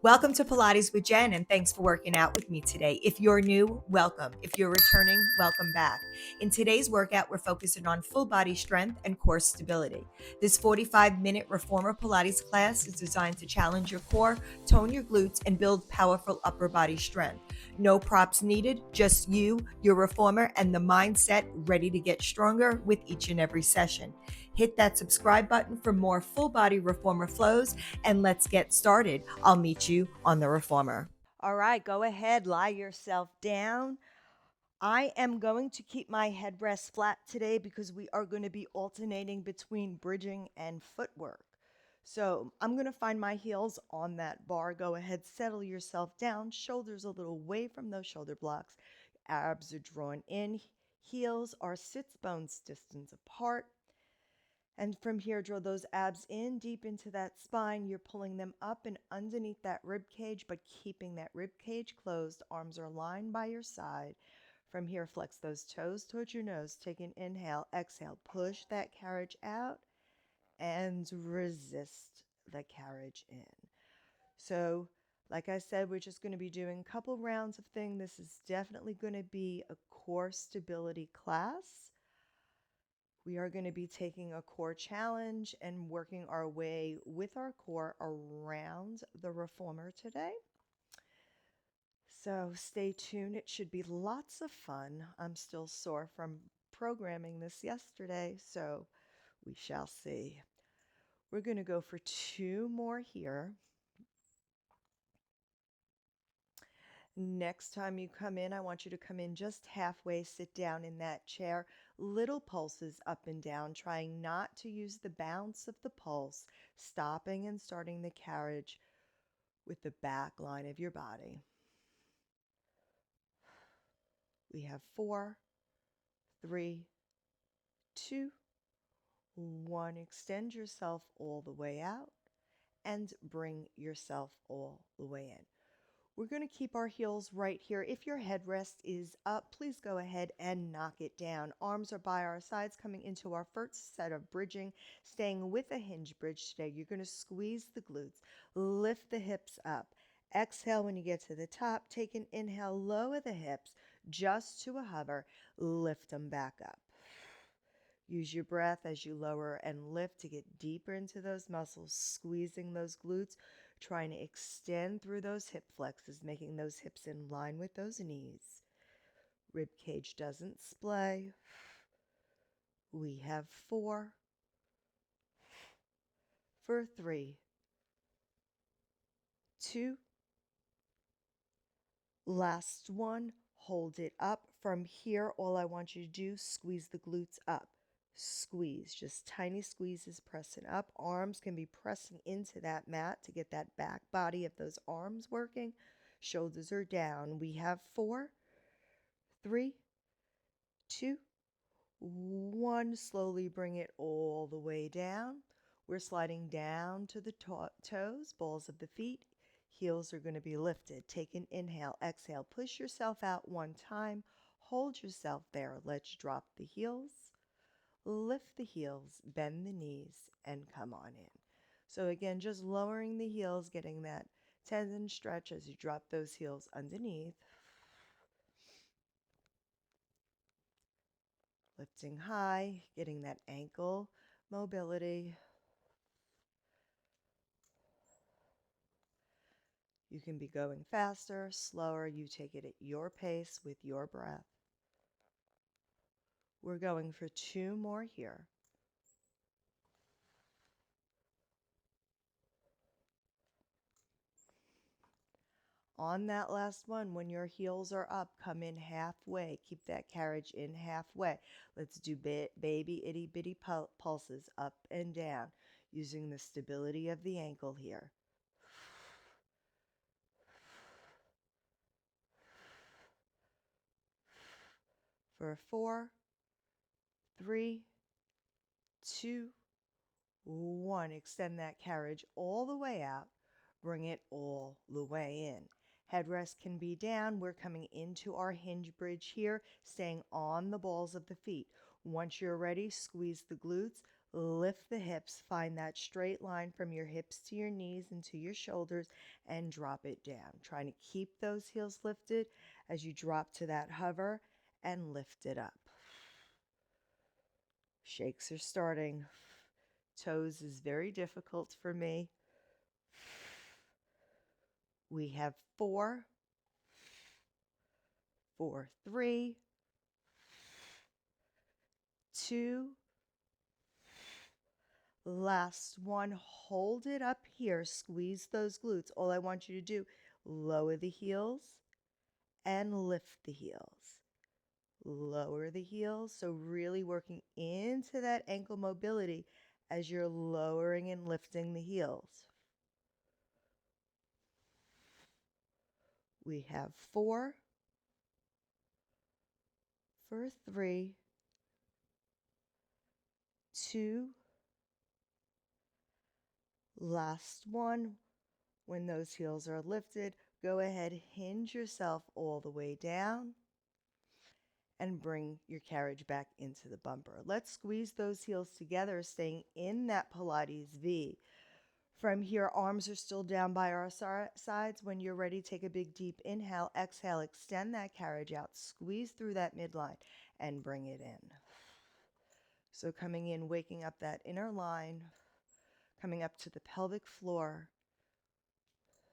Welcome to Pilates with Jen, and thanks for working out with me today. If you're new, welcome. If you're returning, welcome back. In today's workout, we're focusing on full body strength and core stability. This 45-minute Reformer Pilates class is designed to challenge your core, tone your glutes, and build powerful upper body strength. No props needed, just you, your reformer, and the mindset ready to get stronger with each and every session. Hit that subscribe button for more full body reformer flows, and let's get started. I'll meet you on the reformer. All right, go ahead, lie yourself down. I am going to keep my headrest flat today because we are going to be alternating between bridging and footwork. So I'm going to find my heels on that bar. Go ahead, settle yourself down, shoulders a little away from those shoulder blocks. Abs are drawn in, heels are sits bones distance apart. And from here, draw those abs in deep into that spine. You're pulling them up and underneath that rib cage, but keeping that rib cage closed. Arms are lined by your side. From here, flex those toes towards your nose. Take an inhale, exhale, push that carriage out and resist the carriage in. So, like I said, we're just going to be doing a couple rounds of things. This is definitely going to be a core stability class. We are going to be taking a core challenge and working our way with our core around the reformer today. So stay tuned. It should be lots of fun. I'm still sore from programming this yesterday, so we shall see. We're going to go for 2 more here. Next time you come in, I want you to come in just halfway, sit down in that chair, little pulses up and down, trying not to use the bounce of the pulse, stopping and starting the carriage with the back line of your body. We have 4, 3, 2, 1. Extend yourself all the way out and bring yourself all the way in. We're going to keep our heels right here. If your headrest is up, please go ahead and knock it down. Arms are by our sides, coming into our first set of bridging, staying with a hinge bridge today. You're going to squeeze the glutes, lift the hips up. Exhale when you get to the top. Take an inhale, lower the hips just to a hover. Lift them back up. Use your breath as you lower and lift to get deeper into those muscles, squeezing those glutes, trying to extend through those hip flexes, making those hips in line with those knees. Rib cage doesn't splay. We have 4, for 3, 2, last one. Hold it up. From here, all I want you to do, squeeze the glutes up. Squeeze, just tiny squeezes, pressing up. Arms can be pressing into that mat to get that back body of those arms working. Shoulders are down. We have 4, 3, 2, 1. Slowly bring it all the way down. We're sliding down to the toes, balls of the feet. Heels are going to be lifted. Take an inhale, exhale. Push yourself out 1 time. Hold yourself there. Let's drop the heels. Lift the heels, bend the knees, and come on in. So again, just lowering the heels, getting that tendon stretch as you drop those heels underneath. Lifting high, getting that ankle mobility. You can be going faster, slower. You take it at your pace with your breath. We're going for 2 more here. On that last one, when your heels are up, come in halfway. Keep that carriage in halfway. Let's do baby itty bitty pulses up and down, using the stability of the ankle here. For 4, 3, 2, 1. Extend that carriage all the way out. Bring it all the way in. Headrest can be down. We're coming into our hinge bridge here, staying on the balls of the feet. Once you're ready, squeeze the glutes, Lift the hips. Find that straight line from your hips to your knees and to your shoulders and drop it down. Trying to keep those heels lifted as you drop to that hover and lift it up. Shakes are starting. Toes is very difficult for me. We have 4, 4, 3, 2, last one. Hold it up here. Squeeze those glutes. All I want you to do, lower the heels and lift the heels. Lower the heels. So really working into that ankle mobility as you're lowering and lifting the heels. We have 4 for 3, 2, last one. When those heels are lifted, go ahead, hinge yourself all the way down and bring your carriage back into the bumper. Let's squeeze those heels together, staying in that Pilates V. From here, arms are still down by our sides. When you're ready, take a big deep inhale, exhale, extend that carriage out, squeeze through that midline and bring it in. So coming in, waking up that inner line, coming up to the pelvic floor,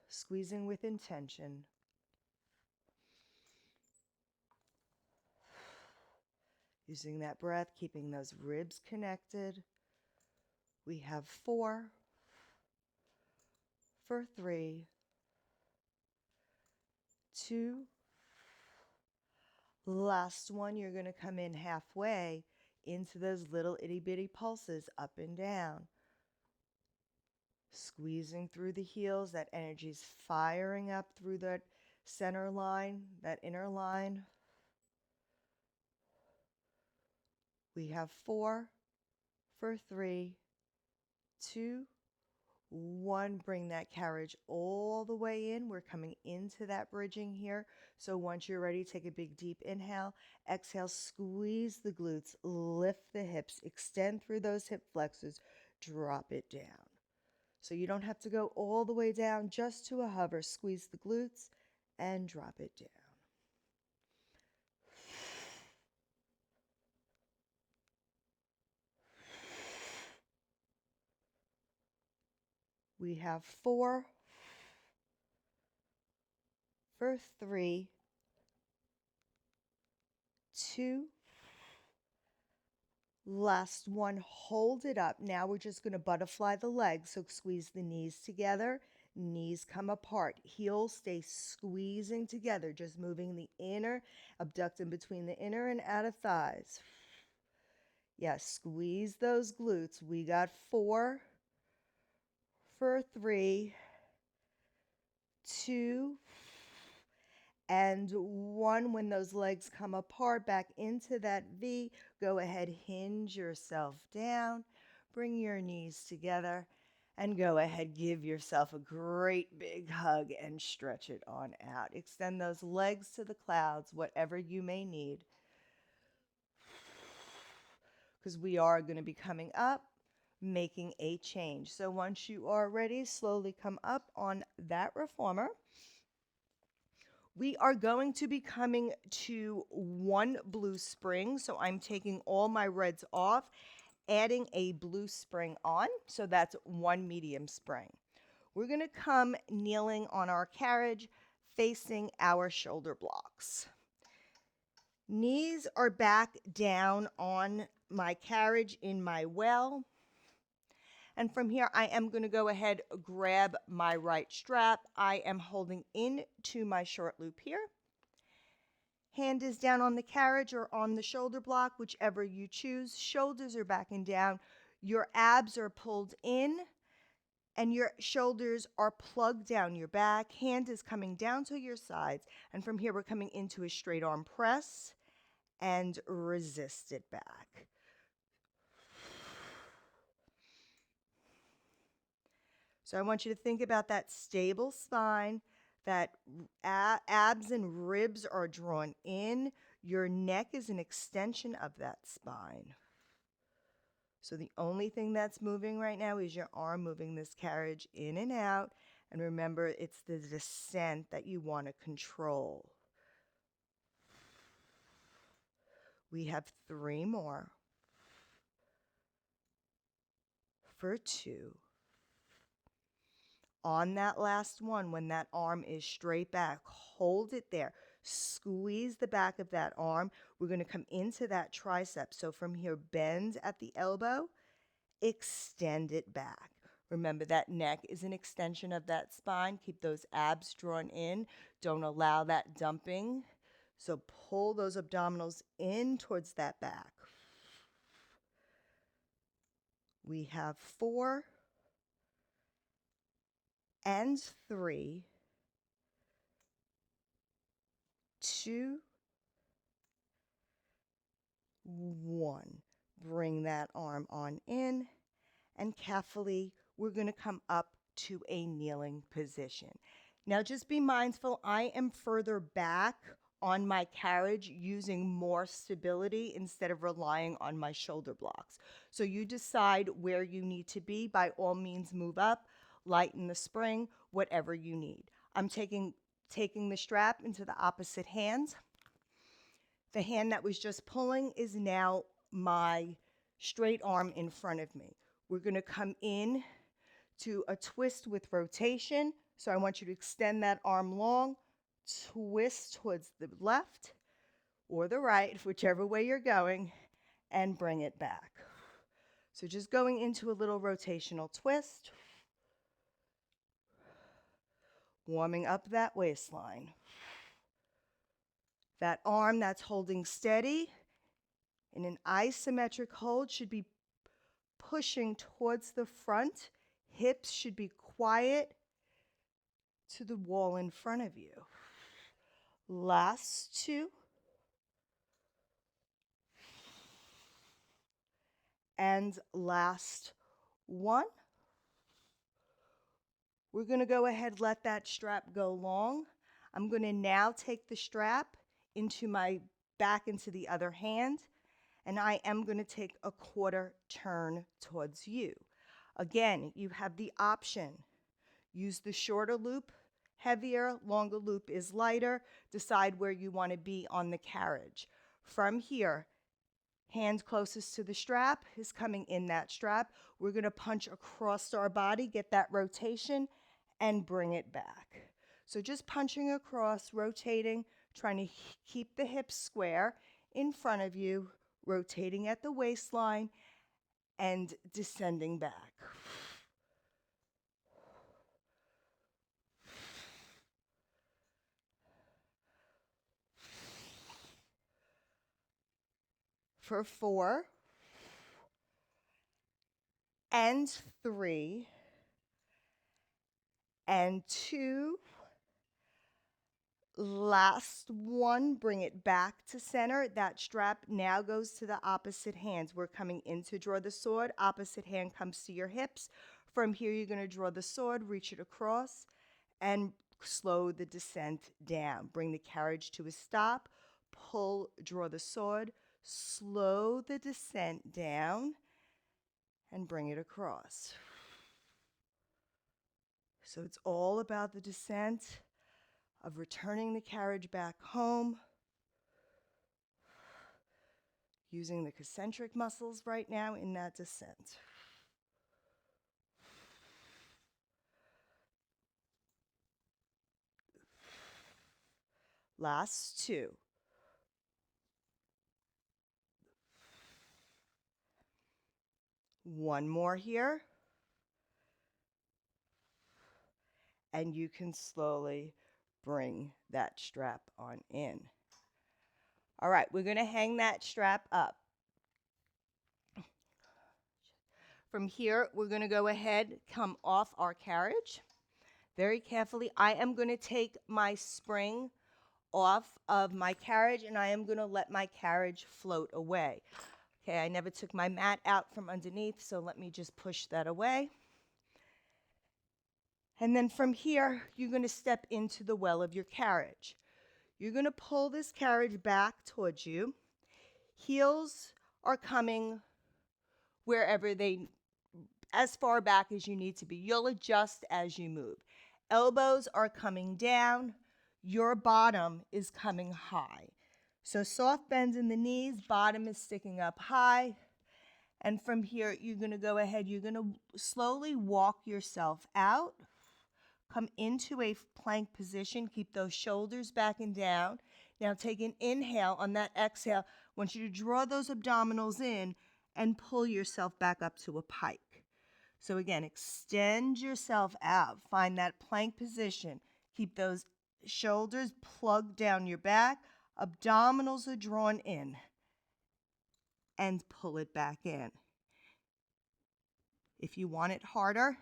squeezing with intention. Using that breath, keeping those ribs connected. We have 4 for 3, 2, last one. You're going to come in halfway into those little itty bitty pulses up and down. Squeezing through the heels, that energy's firing up through that center line, that inner line. We have 4 for 3, 2, 1. Bring that carriage all the way in. We're coming into that bridging here. So once you're ready, take a big deep inhale. Exhale, squeeze the glutes, lift the hips, extend through those hip flexors, drop it down. So you don't have to go all the way down, just to a hover. Squeeze the glutes and drop it down. We have 4 for 3, 2, last one. Hold it up. Now we're just going to butterfly the legs. So squeeze the knees together. Knees come apart. Heels stay squeezing together. Just moving the inner, abducting between the inner and outer thighs. Yes, squeeze those glutes. We got 4 for 3, 2, and 1. When those legs come apart, back into that V, go ahead, hinge yourself down, bring your knees together, and go ahead, give yourself a great big hug and stretch it on out. Extend those legs to the clouds, whatever you may need, because we are going to be coming up, making a change. So once you are ready, slowly come up on that reformer. We are going to be coming to 1 blue spring. So I'm taking all my reds off, adding a blue spring on. So that's 1 medium spring. We're going to come kneeling on our carriage, facing our shoulder blocks. Knees are back down on my carriage in my well. And from here, I am going to go ahead, grab my right strap. I am holding into my short loop here. Hand is down on the carriage or on the shoulder block, whichever you choose. Shoulders are back and down. Your abs are pulled in and your shoulders are plugged down your back. Hand is coming down to your sides. And from here, we're coming into a straight arm press and resist it back. So I want you to think about that stable spine, that abs and ribs are drawn in. Your neck is an extension of that spine. So the only thing that's moving right now is your arm moving this carriage in and out. And remember, it's the descent that you want to control. We have 3 more. For 2. On that last one, when that arm is straight back, hold it there. Squeeze the back of that arm. We're going to come into that tricep. So from here, bend at the elbow, extend it back. Remember, that neck is an extension of that spine. Keep those abs drawn in. Don't allow that dumping. So pull those abdominals in towards that back. We have 4 and 3, 2, 1. Bring that arm on in, and carefully we're going to come up to a kneeling position. Now just be mindful, I am further back on my carriage using more stability instead of relying on my shoulder blocks. So you decide where you need to be. By all means, move up, lighten the spring, whatever you need. I'm taking the strap into the opposite hand. The hand that was just pulling is now my straight arm in front of me. We're going to come in to a twist with rotation. So I want you to extend that arm long, twist towards the left or the right, whichever way you're going, and bring it back. So just going into a little rotational twist, warming up that waistline. That arm that's holding steady in an isometric hold should be pushing towards the front. Hips should be quiet to the wall in front of you. Last 2. And last 1. We're going to go ahead, let that strap go long. I'm going to now take the strap back into the other hand, and I am going to take a quarter turn towards you. Again, you have the option. Use the shorter loop, heavier, longer loop is lighter. Decide where you want to be on the carriage. From here, hand closest to the strap is coming in that strap. We're going to punch across our body, get that rotation, and bring it back. So just punching across, rotating, trying to keep the hips square in front of you, rotating at the waistline, and descending back. For 4 and 3 and 2. Last 1, bring it back to center. That strap now goes to the opposite hands. We're coming in to draw the sword. Opposite hand comes to your hips. From here, you're going to draw the sword, reach it across, and slow the descent down. Bring the carriage to a stop. Pull, draw the sword, slow the descent down, and bring it across. So it's all about the descent, of returning the carriage back home, using the concentric muscles right now in that descent. Last 2. One more here. And you can slowly bring that strap on in. All right, we're going to hang that strap up. From here, we're going to go ahead, come off our carriage. Very carefully, I am going to take my spring off of my carriage, and I am going to let my carriage float away. Okay, I never took my mat out from underneath, so let me just push that away. And then from here, you're going to step into the well of your carriage. You're going to pull this carriage back towards you. Heels are coming wherever as far back as you need to be. You'll adjust as you move. Elbows are coming down. Your bottom is coming high. So soft bends in the knees, bottom is sticking up high. And from here, you're going to go ahead, you're going to slowly walk yourself out. Come into a plank position. Keep those shoulders back and down. Now take an inhale. On that exhale, I want you to draw those abdominals in and pull yourself back up to a pike. So again, extend yourself out. Find that plank position. Keep those shoulders plugged down your back. Abdominals are drawn in. And pull it back in. If you want it harder,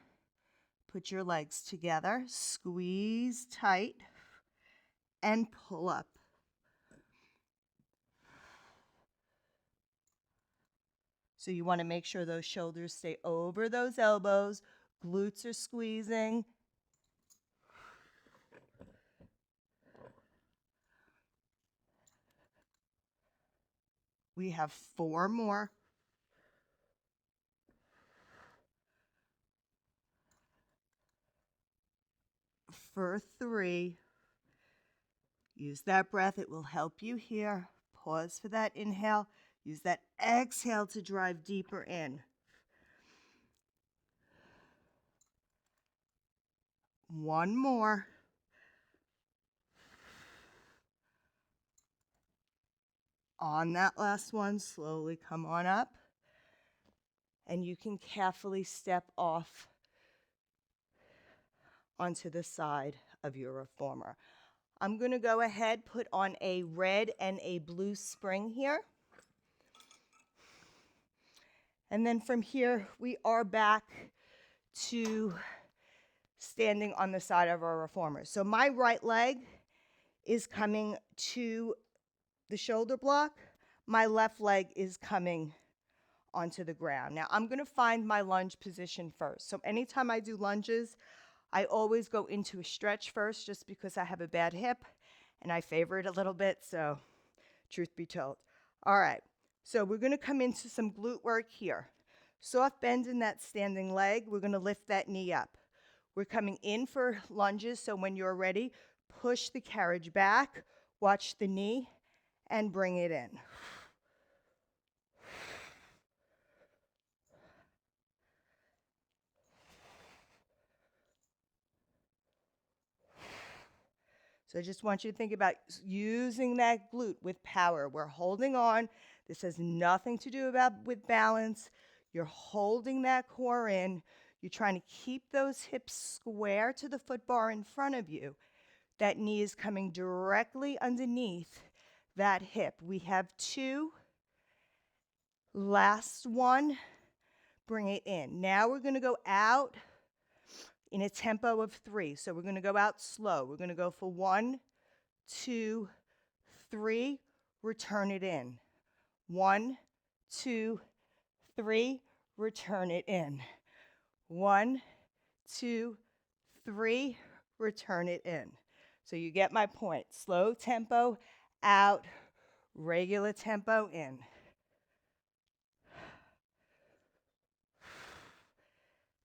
put your legs together, squeeze tight, and pull up. So you want to make sure those shoulders stay over those elbows, glutes are squeezing. We have 4 more. For 3. Use that breath. It will help you here. Pause for that inhale. Use that exhale to drive deeper in. 1 more. On that last one, slowly come on up. And you can carefully step off onto the side of your reformer. I'm going to go ahead, put on a red and a blue spring here. And then from here, we are back to standing on the side of our reformer. So my right leg is coming to the shoulder block. My left leg is coming onto the ground. Now I'm going to find my lunge position first. So anytime I do lunges, I always go into a stretch first just because I have a bad hip and I favor it a little bit, so truth be told. All right, so we're going to come into some glute work here. Soft bend in that standing leg. We're going to lift that knee up. We're coming in for lunges, so when you're ready, push the carriage back, watch the knee, and bring it in. So I just want you to think about using that glute with power. We're holding on. This has nothing to do with balance. You're holding that core in. You're trying to keep those hips square to the foot bar in front of you. That knee is coming directly underneath that hip. We have 2. Last one. Bring it in. Now we're going to go out in a tempo of 3. So we're going to go out slow. We're going to go for 1, 2, 3. Return it in. 1, 2, 3. Return it in. 1, 2, 3. Return it in. So you get my point. Slow tempo out, regular tempo in.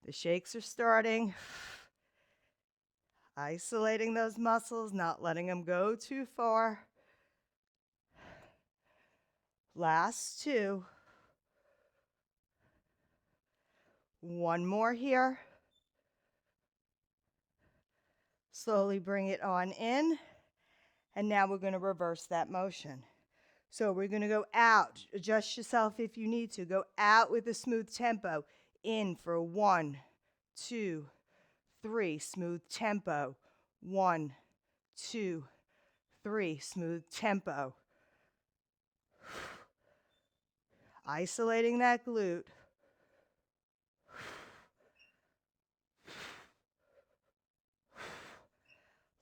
The shakes are starting. Isolating those muscles, not letting them go too far. Last 2. 1 more here. Slowly bring it on in. And now we're going to reverse that motion. So we're going to go out. Adjust yourself if you need to. Go out with a smooth tempo. In for 1, 2, 3. Smooth tempo. 1, 2, 3. Smooth tempo. Isolating that glute.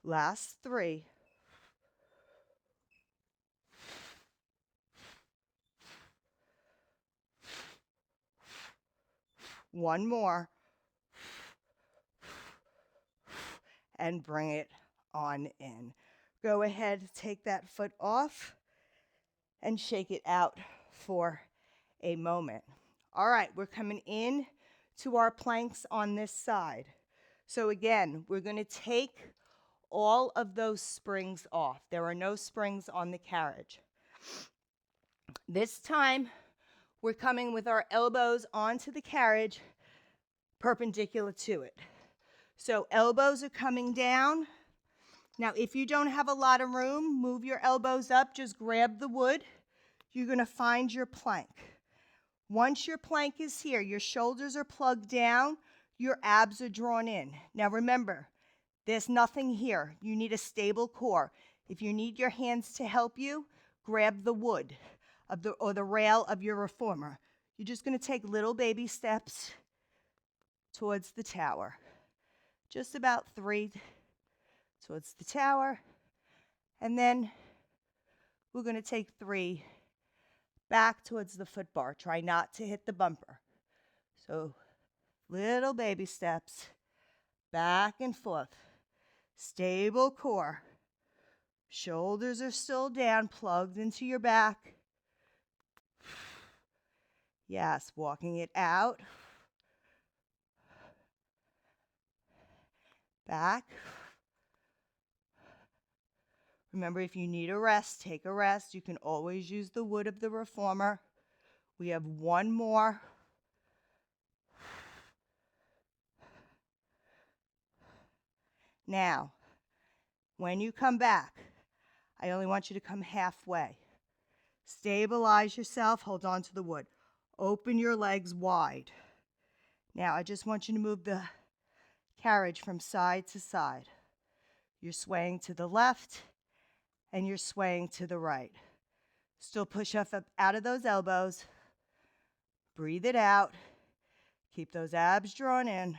Last 3. One more. And bring it on in. Go ahead, take that foot off and shake it out for a moment. All right, we're coming in to our planks on this side. So again, we're going to take all of those springs off. There are no springs on the carriage. This time, we're coming with our elbows onto the carriage, perpendicular to it. So elbows are coming down. Now, if you don't have a lot of room, move your elbows up, just grab the wood. You're going to find your plank. Once your plank is here, your shoulders are plugged down, your abs are drawn in. Now remember, there's nothing here. You need a stable core. If you need your hands to help you, grab the wood or the rail of your reformer. You're just going to take little baby steps towards the tower. Just about 3 towards the tower. And then we're going to take 3 back towards the foot bar. Try not to hit the bumper. So little baby steps, back and forth. Stable core. Shoulders are still down, plugged into your back. Yes, walking it out. Back. Remember, if you need a rest, take a rest. You can always use the wood of the reformer. We have 1 more. Now, when you come back, I only want you to come halfway. Stabilize yourself, hold on to the wood. Open your legs wide. Now, I just want you to move the carriage from side to side. You're swaying to the left and you're swaying to the right. Still push up out of those elbows. Breathe it out. Keep those abs drawn in.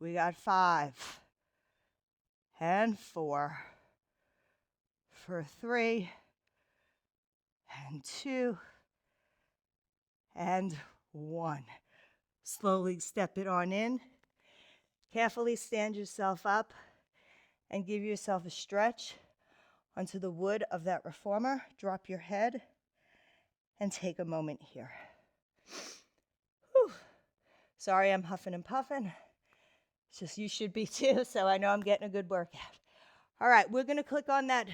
We got 5 and 4 for 3 and 2 and 1. Slowly step it on in. Carefully stand yourself up and give yourself a stretch onto the wood of that reformer. Drop your head and take a moment here. Whew. Sorry, I'm huffing and puffing. It's just you should be too, so I know I'm getting a good workout. All right, we're going to click on that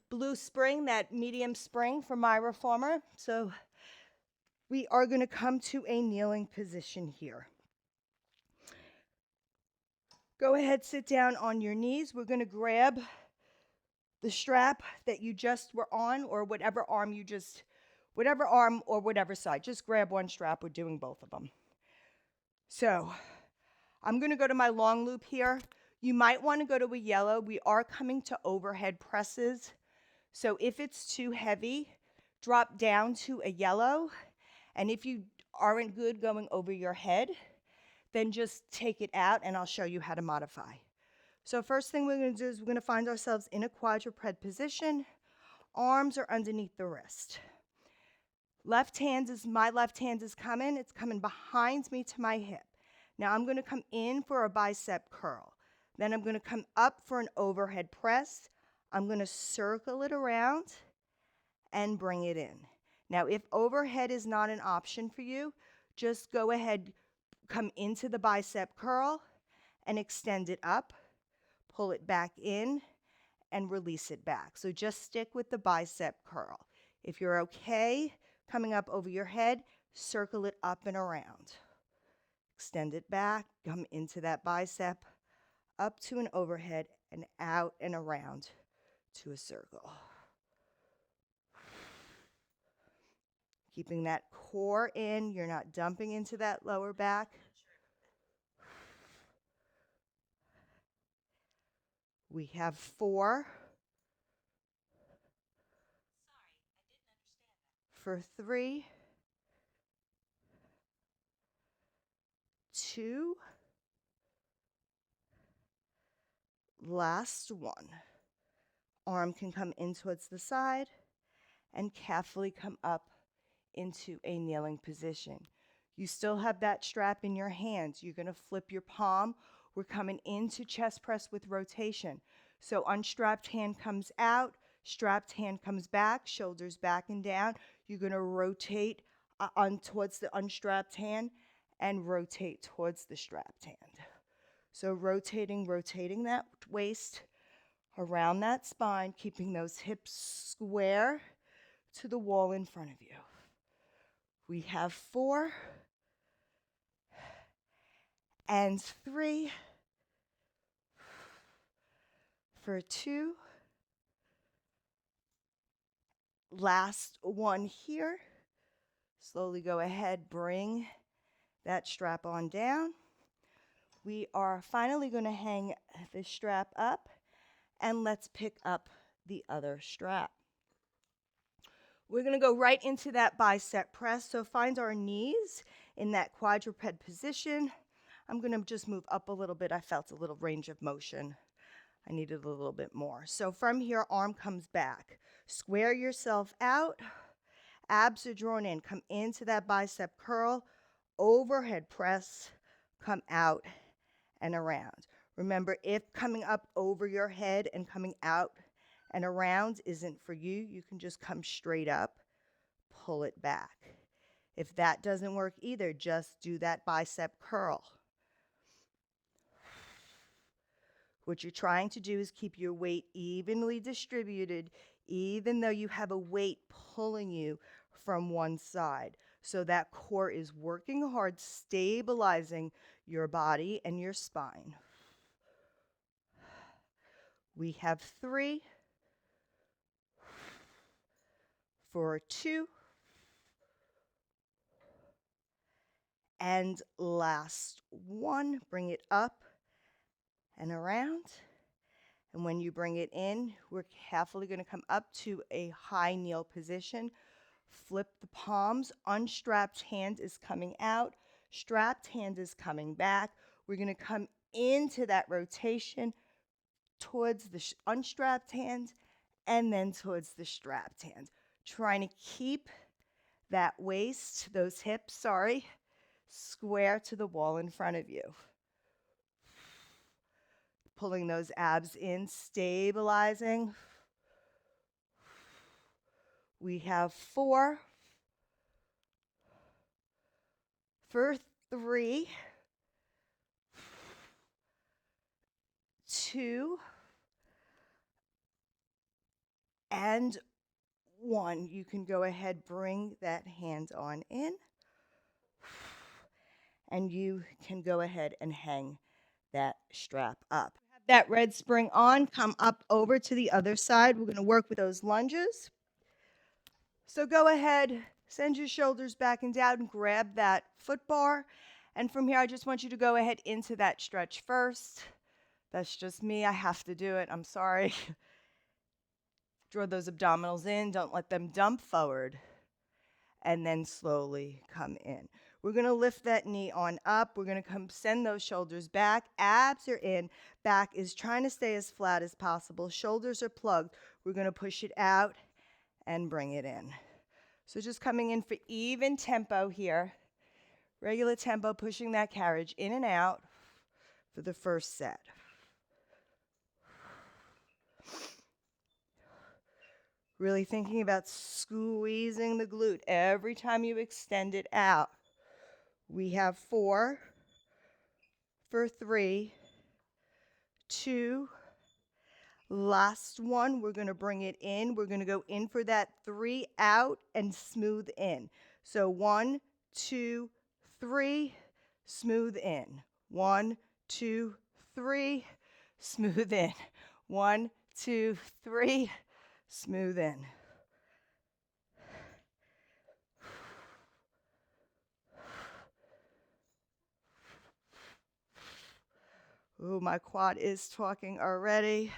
blue spring, that medium spring for my reformer. So we are going to come to a kneeling position here. Go ahead, sit down on your knees. We're going to grab the strap that you just were on, or whatever arm or whatever side. Just grab one strap. We're doing both of them. So I'm going to go to my long loop here. You might want to go to a yellow. We are coming to overhead presses. So if it's too heavy, drop down to a yellow. And if you aren't good going over your head, then just take it out and I'll show you how to modify. So first thing we're going to do is we're going to find ourselves in a quadruped position. Arms are underneath the wrist. My left hand is coming. It's coming behind me to my hip. Now I'm going to come in for a bicep curl. Then I'm going to come up for an overhead press. I'm going to circle it around and bring it in. Now if overhead is not an option for you, just go ahead, come into the bicep curl and extend it up, pull it back in, and release it back. So just stick with the bicep curl. If you're okay coming up over your head, circle it up and around. Extend it back, come into that bicep, up to an overhead, and out and around to a circle. Keeping that core in, you're not dumping into that lower back. We have 4. For 3, 2, last one. Arm can come in towards the side and carefully come up into a kneeling position. You still have that strap in your hands. You're going to flip your palm. We're coming into chest press with rotation. So unstrapped hand comes out, strapped hand comes back, shoulders back and down. You're going to rotate on towards the unstrapped hand and rotate towards the strapped hand. So rotating that waist around that spine, keeping those hips square to the wall in front of you. We have 4 and 3 for 2. Last one here. Slowly go ahead, bring that strap on down. We are finally going to hang the strap up, and let's pick up the other strap. We're going to go right into that bicep press. So find our knees in that quadruped position. I'm going to just move up a little bit. I felt a little range of motion. I needed a little bit more. So from here, arm comes back. Square yourself out. Abs are drawn in. Come into that bicep curl. Overhead press. Come out and around. Remember, if coming up over your head and coming out and around isn't for you, you can just come straight up, pull it back. If that doesn't work either, just do that bicep curl. What you're trying to do is keep your weight evenly distributed, even though you have a weight pulling you from one side. So that core is working hard, stabilizing your body and your spine. We have 3 for 2. And last one, bring it up and around. And when you bring it in, we're carefully going to come up to a high kneel position. Flip the palms. Unstrapped hand is coming out. Strapped hand is coming back. We're going to come into that rotation towards the unstrapped hand and then towards the strapped hand. Trying to keep that waist, those hips, square to the wall in front of you. Pulling those abs in, stabilizing. We have 4 for 3, 2, and 1. You can go ahead, bring that hand on in, and you can go ahead and hang that strap up. Have that red spring on, come up over to the other side. We're going to work with those lunges. So go ahead, send your shoulders back and down, and grab that foot bar. And from here, I just want you to go ahead into that stretch first. That's just me. I have to do it. I'm sorry. Draw those abdominals in. Don't let them dump forward. And then slowly come in. We're going to lift that knee on up. We're going to come send those shoulders back. Abs are in. Back is trying to stay as flat as possible. Shoulders are plugged. We're going to push it out and bring it in. So just coming in for even tempo here. Regular tempo, pushing that carriage in and out for the first set. Really thinking about squeezing the glute every time you extend it out. We have 4 for 3, 2, last one. We're going to bring it in. We're going to go in for that 3 out and smooth in. So 1, 2, 3, smooth in. 1, 2, 3, smooth in. 1, 2, 3, smooth in. Ooh, my quad is talking already.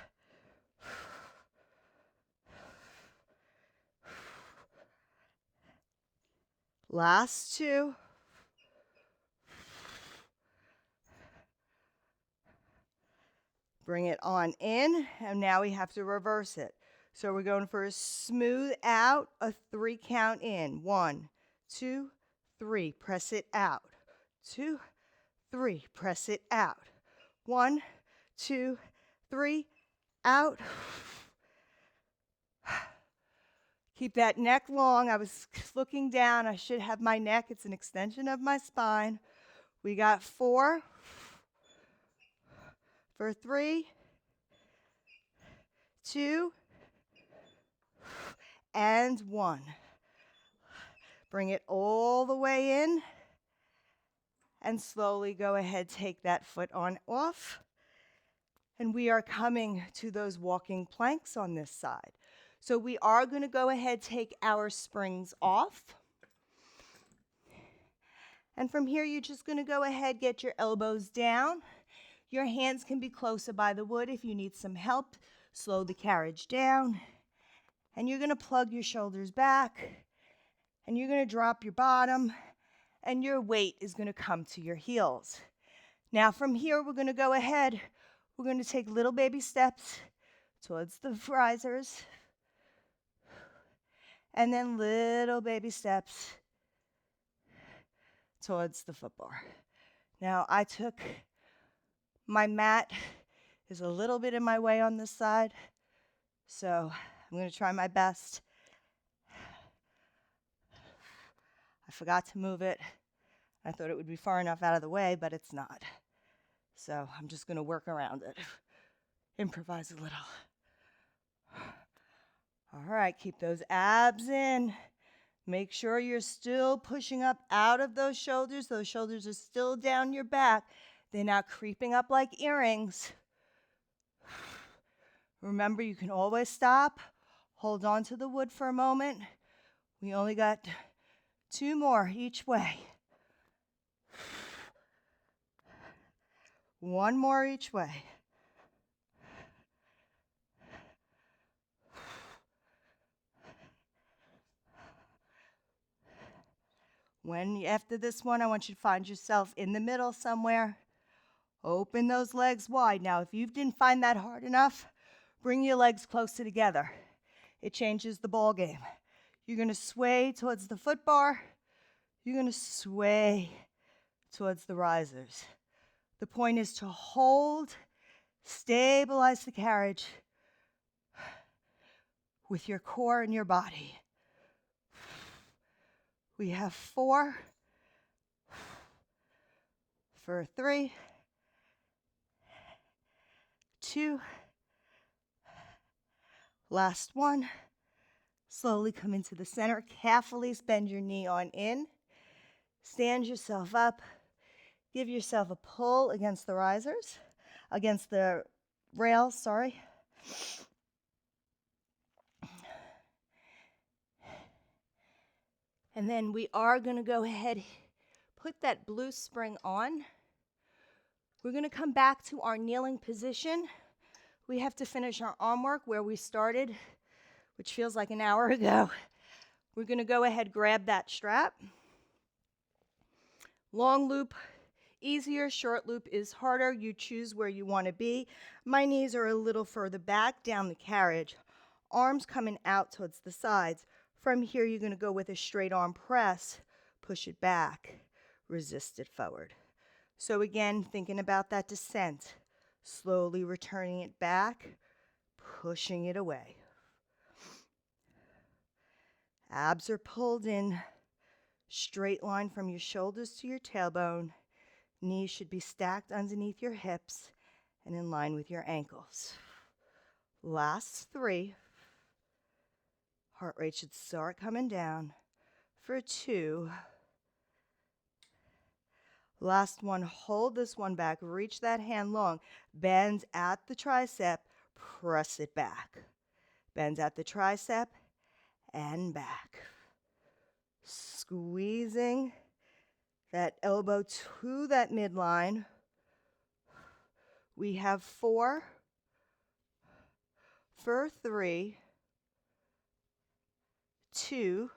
Last 2. Bring it on in, and now we have to reverse it. So we're going for a smooth out, a 3 count in. 1, 2, 3. Press it out. 2, 3. Press it out. 1, 2, 3. Out. Keep that neck long. I was looking down. I should have my neck. It's an extension of my spine. We got 4 for 3, 2, and 1. Bring it all the way in and slowly go ahead, take that foot on off. And we are coming to those walking planks on this side. So we are going to go ahead, take our springs off. And from here, you're just going to go ahead, get your elbows down. Your hands can be closer by the wood if you need some help. Slow the carriage down. And you're going to plug your shoulders back. And you're going to drop your bottom. And your weight is going to come to your heels. Now from here, we're going to go ahead. We're going to take little baby steps towards the risers. And then little baby steps towards the foot bar. Now I took my mat is a little bit in my way on this side, so I'm going to try my best. I forgot to move it. I thought it would be far enough out of the way, but it's not. So I'm just going to work around it. Improvise a little. All right, keep those abs in. Make sure you're still pushing up out of those shoulders. Those shoulders are still down your back. They're not creeping up like earrings. Remember, you can always stop. Hold on to the wood for a moment. We only got 2 more each way. 1 more each way. After this one, I want you to find yourself in the middle somewhere. Open those legs wide. Now, if you didn't find that hard enough, bring your legs closer together. It changes the ball game. You're going to sway towards the foot bar. You're going to sway towards the risers. The point is to hold, stabilize the carriage with your core and your body. We have 4 for 3, 2, last one. Slowly come into the center. Carefully bend your knee on in. Stand yourself up. Give yourself a pull against the risers, against the rails, sorry. And then we are going to go ahead, put that blue spring on. We're going to come back to our kneeling position. We have to finish our arm work where we started, which feels like an hour ago. We're going to go ahead, grab that strap. Long loop, easier. Short loop is harder. You choose where you want to be. My knees are a little further back down the carriage. Arms coming out towards the sides. From here, you're going to go with a straight arm press. Push it back. Resist it forward. So again, thinking about that descent. Slowly returning it back. Pushing it away. Abs are pulled in. Straight line from your shoulders to your tailbone. Knees should be stacked underneath your hips and in line with your ankles. Last 3. Heart rate should start coming down. For 2. Last one, hold this one back. Reach that hand long. Bend at the tricep. Press it back. Bend at the tricep and back. Squeezing that elbow to that midline. We have 4 for 3, 2,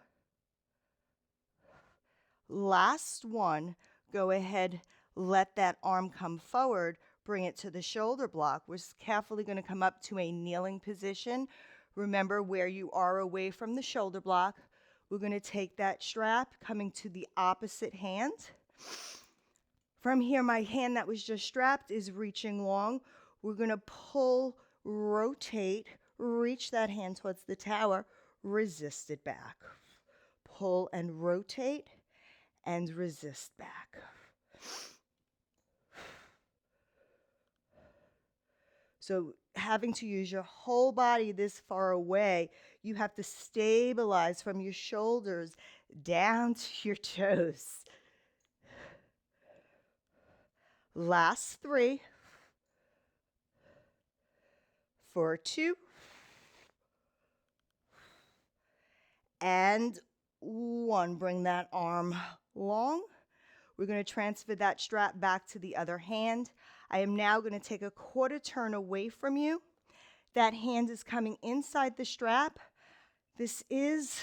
last one. Go ahead, let that arm come forward, bring it to the shoulder block. We're carefully going to come up to a kneeling position. Remember where you are away from the shoulder block. We're going to take that strap coming to the opposite hand. From here, my hand that was just strapped is reaching long. We're going to pull, rotate, reach that hand towards the tower, resist it back. Pull and rotate and resist back. So having to use your whole body this far away, you have to stabilize from your shoulders down to your toes. Last 3. For 2. And 1. Bring that arm long. We're going to transfer that strap back to the other hand. I am now going to take a quarter turn away from you. That hand is coming inside the strap. This is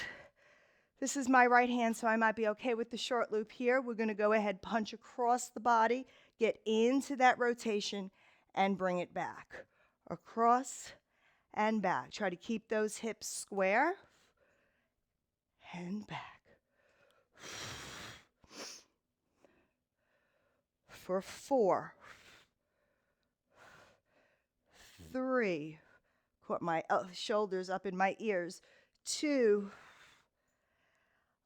my right hand, so I might be okay with the short loop here. We're going to go ahead, punch across the body, get into that rotation, and bring it back. Across and back. Try to keep those hips square. And back. For 4. 3. Caught my shoulders up in my ears. 2.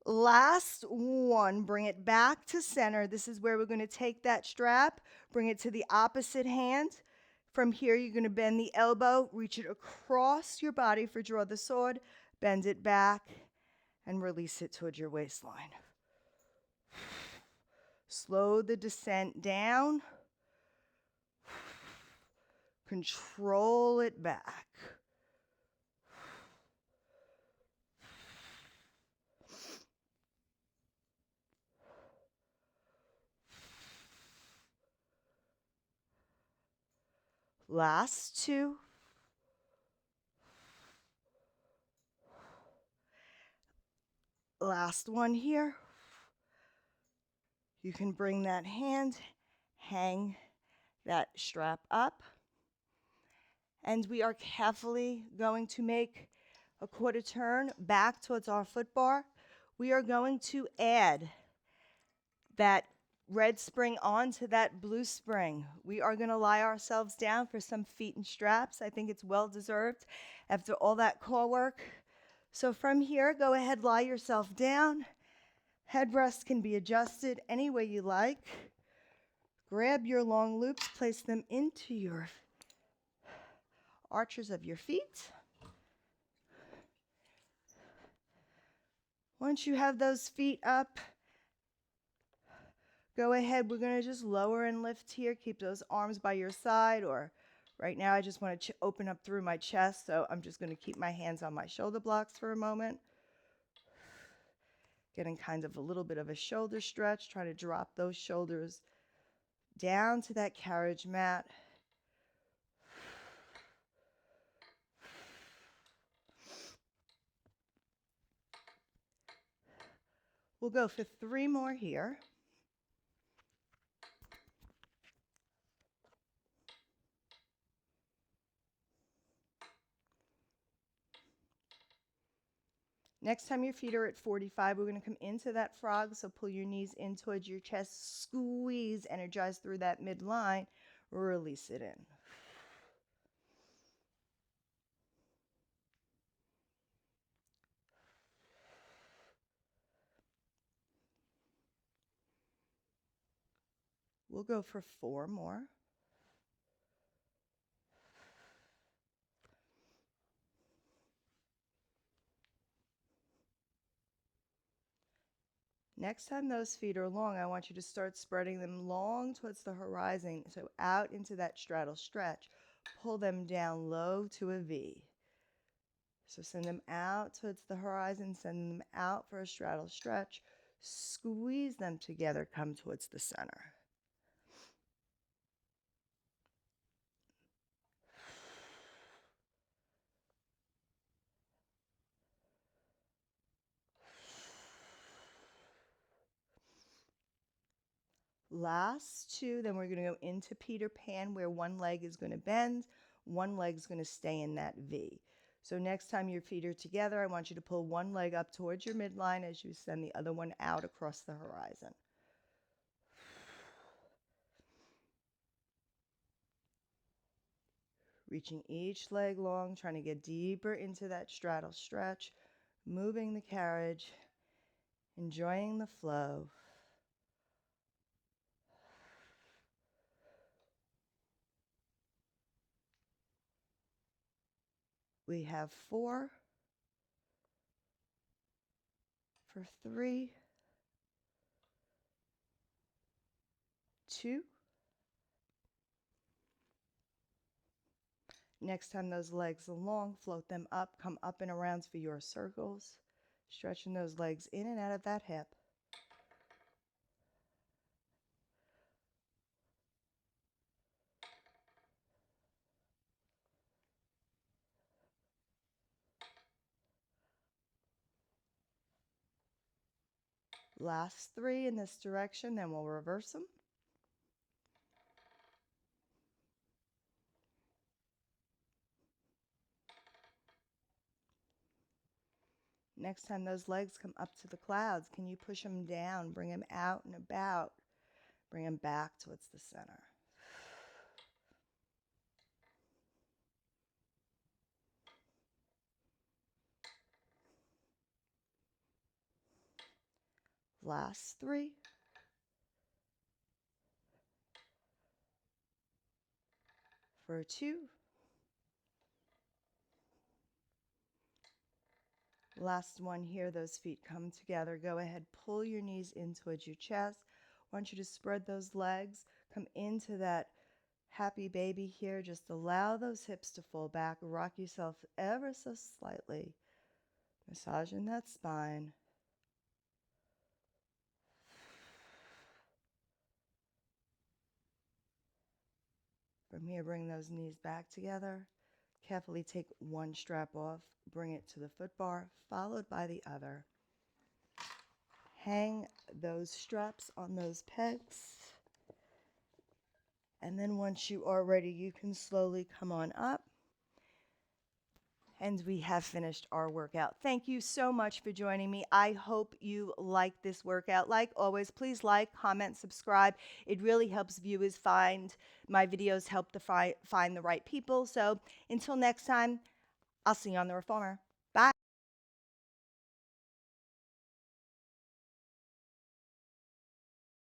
Last 1. Bring it back to center. This is where we're going to take that strap, bring it to the opposite hand. From here, you're going to bend the elbow, reach it across your body for draw the sword, bend it back, and release it towards your waistline. Slow the descent down. Control it back. Last 2. Last 1 here. You can bring that hand, hang that strap up. And we are carefully going to make a quarter turn back towards our foot bar. We are going to add that red spring onto that blue spring. We are going to lie ourselves down for some feet and straps. I think it's well deserved after all that core work. So from here, go ahead, lie yourself down. Headrest can be adjusted any way you like. Grab your long loops, place them into your arches of your feet. Once you have those feet up, go ahead. We're going to just lower and lift here. Keep those arms by your side, or right now I just want to open up through my chest, so I'm just going to keep my hands on my shoulder blocks for a moment. Getting kind of a little bit of a shoulder stretch, trying to drop those shoulders down to that carriage mat. We'll go for 3 more here. Next time your feet are at 45, we're going to come into that frog. So pull your knees in towards your chest, squeeze, energize through that midline, release it in. We'll go for 4 more. Next time those feet are long, I want you to start spreading them long towards the horizon, so out into that straddle stretch. Pull them down low to a V. So send them out towards the horizon, send them out for a straddle stretch. Squeeze them together, come towards the center. Last 2, then we're going to go into Peter Pan, where one leg is going to bend, one leg is going to stay in that V. So next time your feet are together, I want you to pull one leg up towards your midline as you send the other one out across the horizon. Reaching each leg long, trying to get deeper into that straddle stretch. moving the carriage, enjoying the flow. We have 4 for 3, 2. Next time those legs are long, float them up, come up and around for your circles, stretching those legs in and out of that hip. Last 3 in this direction, then we'll reverse them. Next time those legs come up to the clouds, can you push them down, bring them out and about, bring them back towards the center. Last 3. For 2. Last one here, those feet come together. Go ahead, pull your knees in towards your chest. I want you to spread those legs, come into that happy baby here. Just allow those hips to fall back. Rock yourself ever so slightly. Massaging that spine. From here, bring those knees back together. Carefully take one strap off, bring it to the foot bar, followed by the other. Hang those straps on those pegs. And then once you are ready, you can slowly come on up. And we have finished our workout. Thank you so much for joining me. I hope you liked this workout. Like always, please like, comment, subscribe. It really helps viewers find my videos, help to find the right people. So until next time, I'll see you on The Reformer. Bye.